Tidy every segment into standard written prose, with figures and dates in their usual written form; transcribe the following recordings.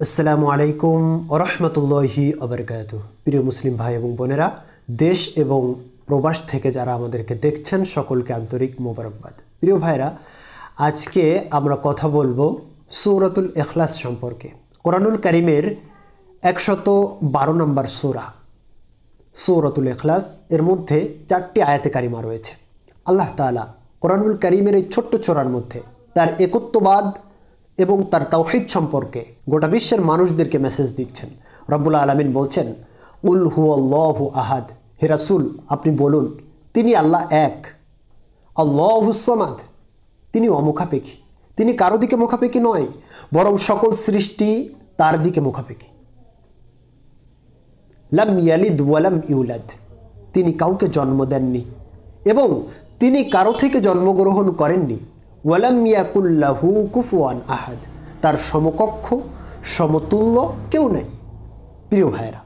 আসসালামু আলাইকুম ওরহমতুল্লাহি আবরকাতুহ। প্রিয় মুসলিম ভাই এবং বোনেরা, দেশ এবং প্রবাস থেকে যারা আমাদেরকে দেখছেন সকলকে আন্তরিক মোবারকবাদ। প্রিয় ভাইরা, আজকে আমরা কথা বলবো সূরাতুল ইখলাস সম্পর্কে। কোরআনুল কারীমের 112 নম্বর সূরা সূরাতুল ইখলাস, এর মধ্যে 4টি আয়াতে কারিমা রয়েছে। আল্লাহ তাআলা কোরআনুল কারীমের এই ছোট্ট সূরার মধ্যে তার একত্ববাদ এবং তার তাওহীদ সম্পর্কে গোটা বিশ্বের মানুষদেরকে মেসেজ দিচ্ছেন। রব্বুল আলামিন বলছেন, কুল হুয়াল্লাহু আহাদ, হে রাসূল আপনি বলুন তিনি আল্লাহ এক। আল্লাহুস সামাদ, তিনি অমুখাপেক্ষী, তিনি কারো দিকে মুখাপেক্ষী নয়, বরং সকল সৃষ্টি তার দিকে মুখাপেক্ষী। লাম ইয়ালিদ ওয়ালাম ইউলাদ, তিনি কাউকে জন্ম দেননি এবং তিনি কারো থেকে জন্মগ্রহণ করেননি। ওয়ালাম ইয়াকুল লাহু কুফুয়ান আহাদ, তার সমকক্ষ সমতুল্য কেউ নেই। প্রিয় ভাইরা,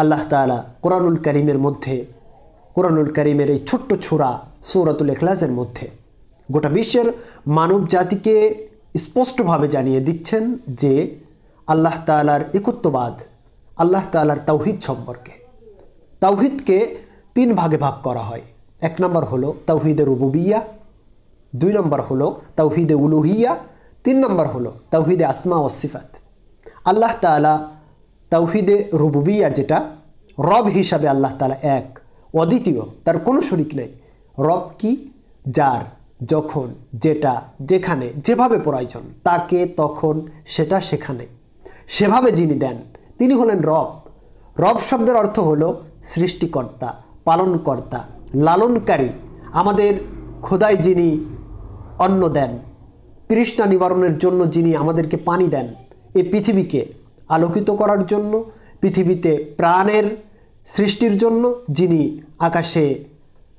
আল্লাহ তাআলা কোরআনুল কারীমের মধ্যে, কোরআনুল কারীমের এই ছোট্ট সূরা সূরাতুল ইখলাসের মধ্যে গোটা বিশ্বের মানব জাতিকে স্পষ্টভাবে জানিয়ে দিচ্ছেন যে আল্লাহ তাআলার একত্ববাদ, আল্লাহ তাআলার তাওহীদ সম্পর্কে। তাওহীদকে 3 ভাগে ভাগ করা হয়। 1 নম্বর হলো তাওহীদে রুবুবিয়্যাহ, 2 নম্বর হলো তাওহীদে উলুহিয়্যাহ, 3 নম্বর হলো তাওহীদে আসমা ওয়াস সিফাত। আল্লাহ তাআলা তাওহীদে রুবুবিয়্যাহ, যেটা রব হিসাবে আল্লাহ তাআলা এক, অদ্বিতীয়, তার কোনো শরীক নেই। রব কি? যার যখন যেটা যেখানে যেভাবে প্রয়োজন তাকে তখন সেটা সেখানে সেভাবে যিনি দেন তিনি হলেন রব। রব শব্দের অর্থ হলো সৃষ্টিকর্তা, পালনকর্তা, লালনকারী। আমাদের খোদাই যিনি অন্ন দেন, তৃষ্ণা নিবারণের জন্য যিনি আমাদেরকে পানি দেন, এই পৃথিবীকে আলোকিত করার জন্য, পৃথিবীতে প্রাণের সৃষ্টির জন্য যিনি আকাশে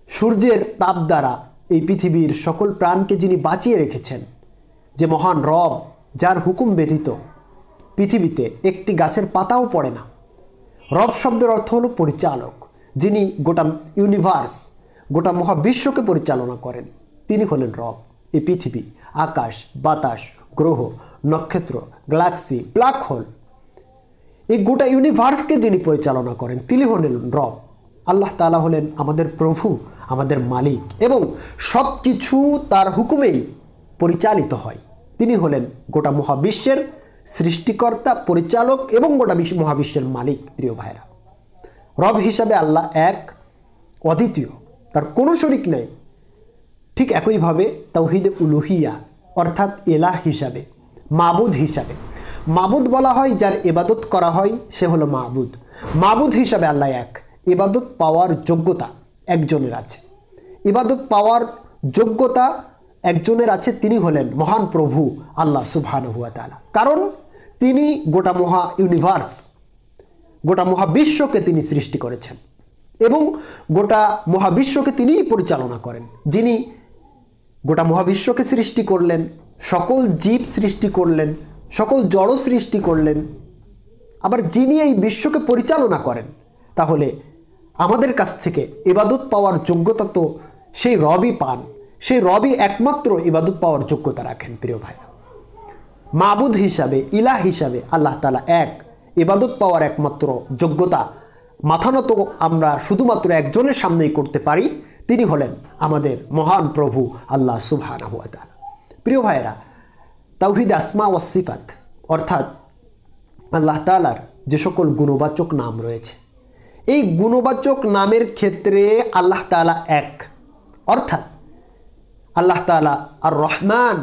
সূর্যের তাপ দ্বারা এই পৃথিবীর সকল প্রাণকে যিনি বাঁচিয়ে রেখেছেন, যে মহান রব, যার হুকুম ব্যতীত পৃথিবীতে একটি গাছের পাতাও পড়ে না। রব শব্দের অর্থ হলো পরিচালক, যিনি গোটা ইউনিভার্স, গোটা মহাবিশ্বকে পরিচালনা করেন, তিনি হলেন রব। এই পৃথিবী, আকাশ, বাতাস, গ্রহ, নক্ষত্র, গ্যালাক্সি, ব্ল্যাক হোল, এই গোটা ইউনিভার্সকে যিনি পরিচালনা করেন তিনি হলেন রব। আল্লাহ তাআলা হলেন আমাদের প্রভু, আমাদের মালিক, এবং সব কিছু তার হুকুমেই পরিচালিত হয়। তিনি হলেন গোটা মহাবিশ্বের সৃষ্টিকর্তা, পরিচালক এবং গোটা মহাবিশ্বের মালিক। প্রিয় ভাইরা, রব হিসাবে আল্লাহ এক, অদ্বিতীয়, তার কোনো শরীক নেই। ঠিক একইভাবে তাওহীদে উলুহিয়্যাহ অর্থাৎ এলাহ হিসাবে, মাবুদ হিসাবে, মাবুদ বলা হয় যার ইবাদত করা হয় সে হলো মাবুদ। মাবুদ হিসাবে আল্লাহ এক, ইবাদত পাওয়ার যোগ্যতা একজনের আছে, ইবাদত পাওয়ার যোগ্যতা একজনের আছে, তিনি হলেন মহান প্রভু আল্লাহ সুবহানাহু ওয়া তাআলা। কারণ তিনি গোটা মহা ইউনিভার্স, গোটা মহাবিশ্বকে তিনি সৃষ্টি করেছেন এবং গোটা মহাবিশ্বকে তিনিই পরিচালনা করেন। যিনি গোটা মহাবিশ্বকে সৃষ্টি করলেন, সকল জীব সৃষ্টি করলেন, সকল জড় সৃষ্টি করলেন, আবার যিনি এই বিশ্বকে পরিচালনা করেন, তাহলে আমাদের কাছ থেকে ইবাদত পাওয়ার যোগ্যতা তো সেই রবই পান, সেই রবই একমাত্র ইবাদত পাওয়ার যোগ্যতা রাখেন। প্রিয় ভাই, মাবুদ হিসাবে, ইলাহ হিসাবে আল্লাহ তাআলা এক, ইবাদত পাওয়ার একমাত্র যোগ্যতা মাথা নত আমরা শুধুমাত্র একজনের সামনেই করতে পারি, তিনি হলেন আমাদের মহান প্রভু আল্লাহ সুবহানাহু ওয়া তাআলা। প্রিয় ভাইরা, তাওহীদ আসমা ওয়াস সিফাত অর্থাৎ আল্লাহ তাআলার যে সকল গুণবাচক নাম রয়েছে, এই গুণবাচক নামের ক্ষেত্রে আল্লাহ তাআলা এক। অর্থাৎ আল্লাহ তাআলা আর রহমান,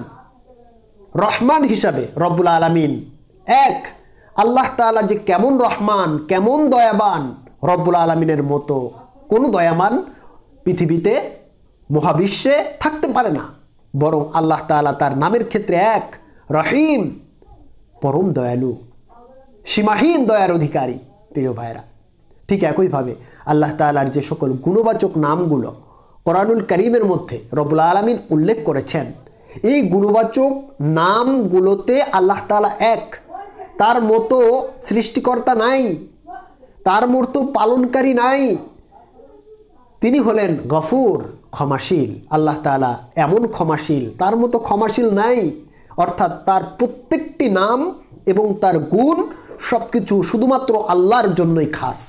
রহমান হিসাবে রব্বুল আলামিন এক। আল্লাহ তাআলা যে কেমন রহমান, কেমন দয়াবান, রব্বুল আলামিনের মতো কোনো দয়াবান পৃথিবীতে মহাবিশ্বে থাকতে পারে না। বরং আল্লাহ তাআলা তার নামের ক্ষেত্রে এক, রহিম, পরম দয়ালু, সীমাহীন দয়ার অধিকারী। প্রিয় ভাইরা, ঠিক একইভাবে আল্লাহ তাআলার যে সকল গুণবাচক নামগুলো কোরআনুল কারীমের মধ্যে রব্বুল আলামিন উল্লেখ করেছেন, এই গুণবাচক নামগুলোতে আল্লাহ তাআলা এক। তার মতো সৃষ্টিকর্তা নাই, তার মতো পালনকারী নাই। তিনি হলেন গফুর, ক্ষমাশীল। আল্লাহ তাআলা এমন ক্ষমাশীল, তার মতো ক্ষমাশীল নাই। অর্থাৎ তার প্রত্যেকটি নাম এবং তার গুণ সব কিছু শুধুমাত্র আল্লাহর জন্যই খাস।